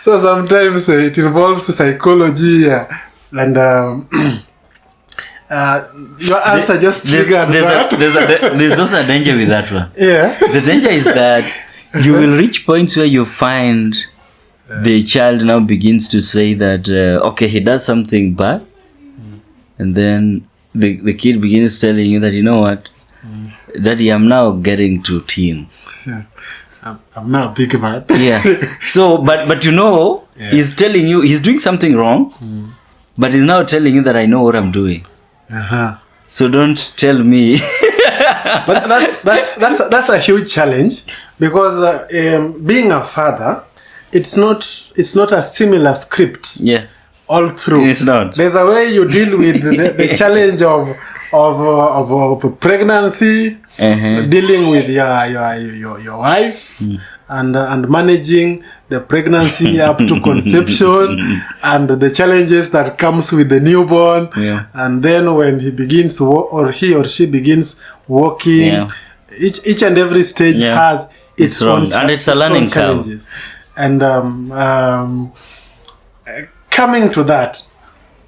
So sometimes it involves psychology and your answer just triggered that. There's also a danger with that one. Yeah. The danger is that you will reach points where you find the child now begins to say that, okay, he does something bad. And then the kid begins telling you that, you know what, Daddy, I'm now getting to teen. Yeah. I'm now a big man. Yeah. So, but you know, he's telling you, he's doing something wrong, but he's now telling you that I know what I'm doing. Uh-huh. So don't tell me. But that's a huge challenge, because being a father, it's not a similar script. Yeah. All through. It's not. There's a way you deal with the challenge of pregnancy, dealing with your wife, and managing the pregnancy up to conception, and the challenges that comes with the newborn. Yeah. And then when he begins or he or she begins walking, each and every stage has its own and it's a learning challenges. And coming to that,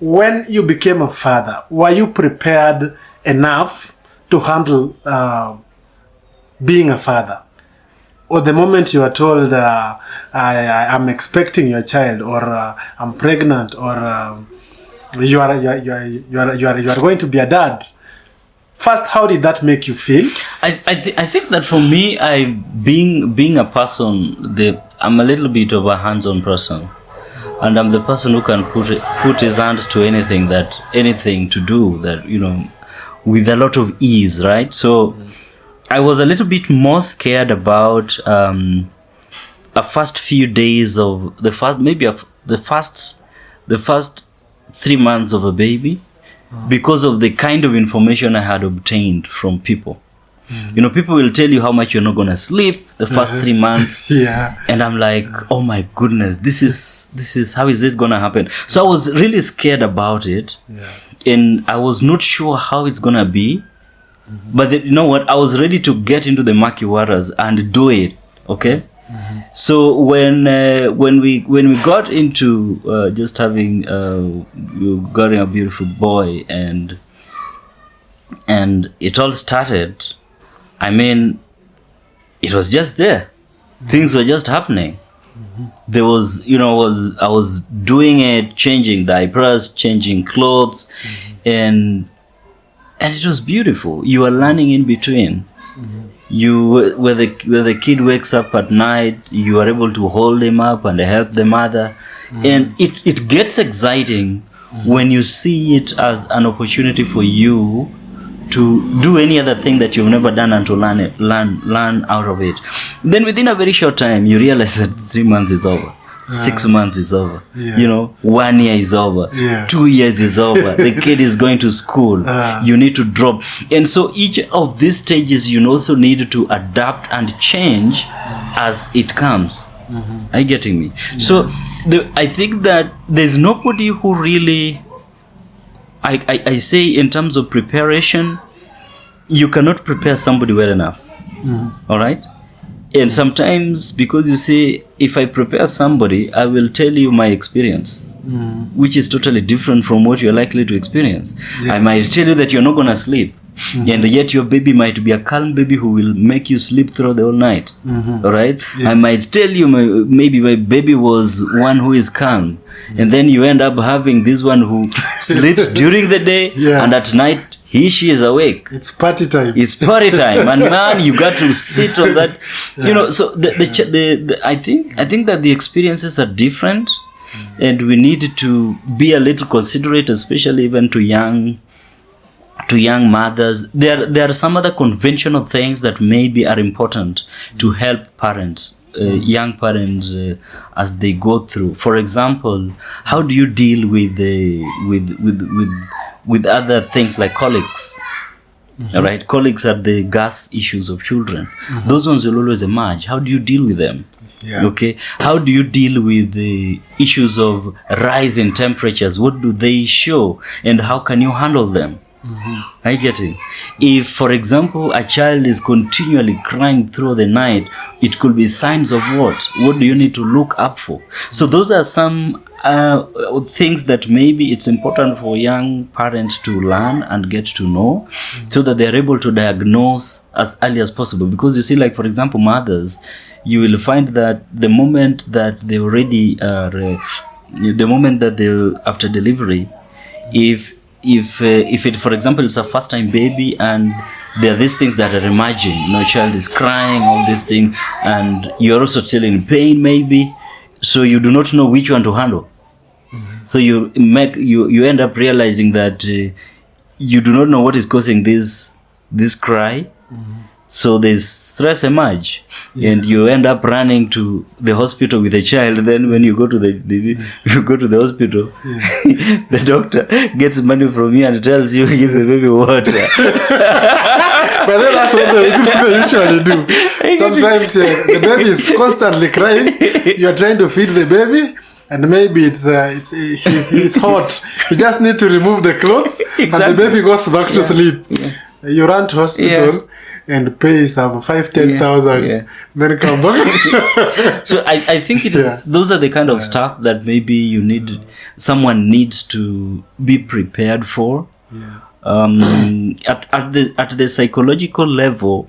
when you became a father, were you prepared enough to handle being a father? Or the moment you are told, I'm expecting your child, or I'm pregnant, or you are going to be a dad. First, how did that make you feel? I think that for me, being a person, I'm a little bit of a hands-on person. And I'm the person who can put his hands to anything to do that, you know, with a lot of ease, right? So I was a little bit more scared about a first few days of the first 3 months of a baby, because of the kind of information I had obtained from people. You know, people will tell you how much you're not going to sleep the first 3 months. Yeah. And I'm like, oh my goodness, this is how is it going to happen? So I was really scared about it. Yeah. And I was not sure how it's going to be. But you know what? I was ready to get into the murky waters and do it. Okay? So when we got into just having a beautiful boy, and it all started, I mean, it was just there. Things were just happening. There was, I was doing it, changing diapers, changing clothes, and it was beautiful. You are learning in between. Where the kid wakes up at night, you are able to hold him up and help the mother, and it gets exciting when you see it as an opportunity for you to do any other thing that you've never done and to learn out of it. Then within a very short time, you realize that 3 months is over. 6 months is over. 1 year is over. 2 years is over. The kid is going to school. You need to drop. And so each of these stages, you also need to adapt and change as it comes. Are you getting me? So I think that there's nobody who really, I say in terms of preparation, you cannot prepare somebody well enough. All right? And sometimes, because you see, if I prepare somebody, I will tell you my experience, which is totally different from what you're likely to experience. I might tell you that you're not going to sleep, and yet your baby might be a calm baby who will make you sleep through the whole night. All right? I might tell you maybe my baby was one who is calm, and then you end up having this one who sleeps during the day, and at night she is awake. It's party time. It's party time, and man, you got to sit on that. So I think that the experiences are different, and we need to be a little considerate, especially even to young mothers. There are some other conventional things that maybe are important to help parents, young parents, as they go through. For example, how do you deal with other things like colics? All right, colics are the gas issues of children. Those ones will always emerge. How do you deal with them? Okay, how do you deal with the issues of rise in temperatures? What do they show, and how can you handle them? Are you getting? If, for example, a child is continually crying through the night, it could be signs of what? What do you need to look up for? So those are some things that maybe it's important for young parents to learn and get to know, so that they're able to diagnose as early as possible. Because you see, like, for example, mothers, you will find that the moment that they already the moment that they after delivery, if it, for example, it's a first time baby and there are these things that are emerging, child is crying, all these things, and you're also still in pain maybe, so you do not know which one to handle. So you end up realizing that you do not know what is causing this cry. So there's stress emerge, and you end up running to the hospital with a child. Then when you go to the hospital, the doctor gets money from you and tells you, give the baby water. But then that's what they usually do. Sometimes the baby is constantly crying. You're trying to feed the baby, and maybe he's hot. You just need to remove the clothes, and the baby goes back to sleep. You run to hospital and pay some 5,000-10,000, then come back. So I think it is. Those are the kind of stuff that maybe someone needs to be prepared for. At the psychological level,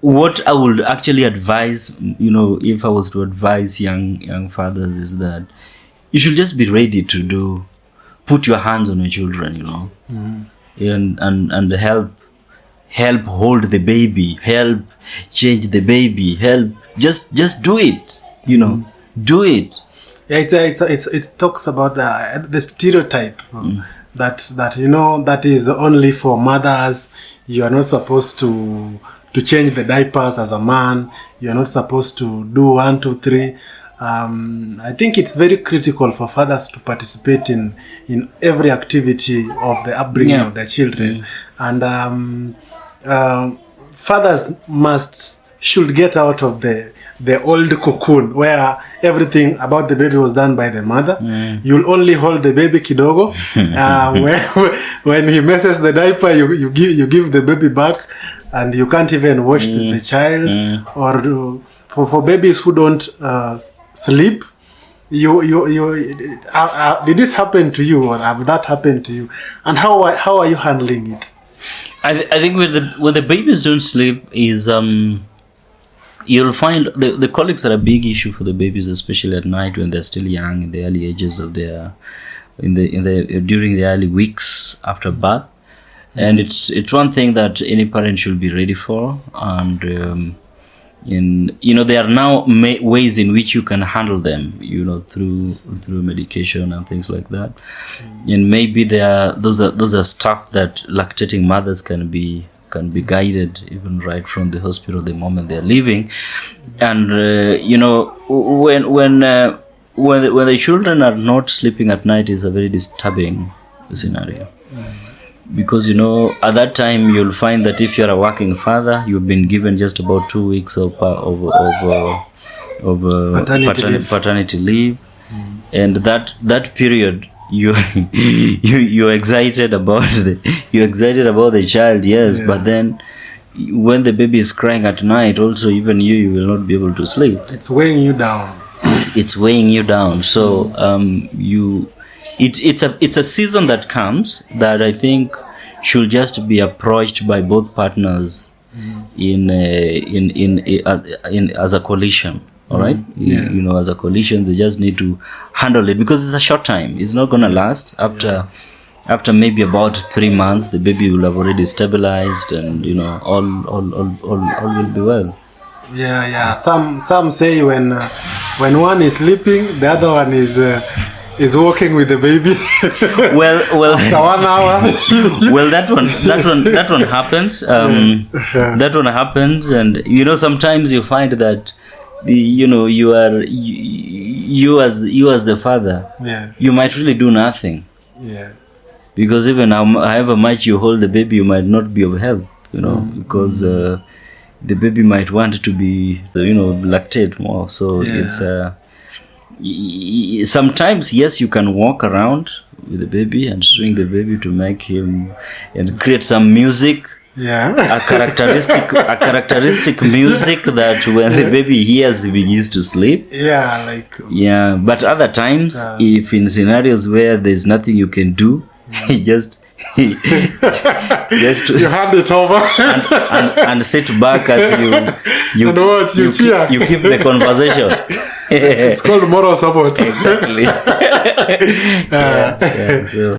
what I would actually advise, if I was to advise young fathers, is that you should just be ready to put your hands on your children, and help hold the baby, help change the baby, help just do it, do it. Yeah, it talks about the stereotype that is only for mothers. You are not supposed to change the diapers as a man. You are not supposed to do 1, 2, 3. I think it's very critical for fathers to participate in every activity of the upbringing of their children, and fathers should get out of the old cocoon where everything about the baby was done by the mother. You'll only hold the baby kidogo. When he messes the diaper, you give the baby back, and you can't even wash the child. Or for babies who don't sleep, did this happen to you, or have that happened to you, and how are you handling it? I think when the babies don't sleep is you'll find the colics are a big issue for the babies, especially at night when they're still young, in the early ages of during the early weeks after birth. And it's one thing that any parent should be ready for, and there are now ways in which you can handle them, through medication and things like that. And maybe those are stuff that lactating mothers can be guided even right from the hospital the moment they're leaving. And when the children are not sleeping at night is a very disturbing scenario. Because at that time you'll find that if you're a working father, you've been given just about 2 weeks of paternity leave, and that period you're excited about the child, yes, but then when the baby is crying at night, also even you will not be able to sleep. It's weighing you down. It's weighing you down. So it's a season that comes that I think should just be approached by both partners in as a coalition. All right, as a coalition, they just need to handle it, because it's a short time. It's not gonna last. After maybe about 3 months, the baby will have already stabilized, and all will be well. Yeah. Some say when one is sleeping, the other one is walking with the baby. well after 1 hour. Well, that one happens. That one happens, and sometimes you find that you as the father, you might really do nothing. Because even however much you hold the baby, you might not be of help. Because the baby might want to be lactate more. So it's sometimes, yes, you can walk around, with the baby and swing the baby to make him and create some music. Yeah. A characteristic music that when the baby hears, he begins to sleep. Yeah, like. Yeah, but other times, if in scenarios where there's nothing you can do, he just you hand it over and sit back as you and what you cheer. You keep the conversation. It's called moral support. Exactly. Yeah, so.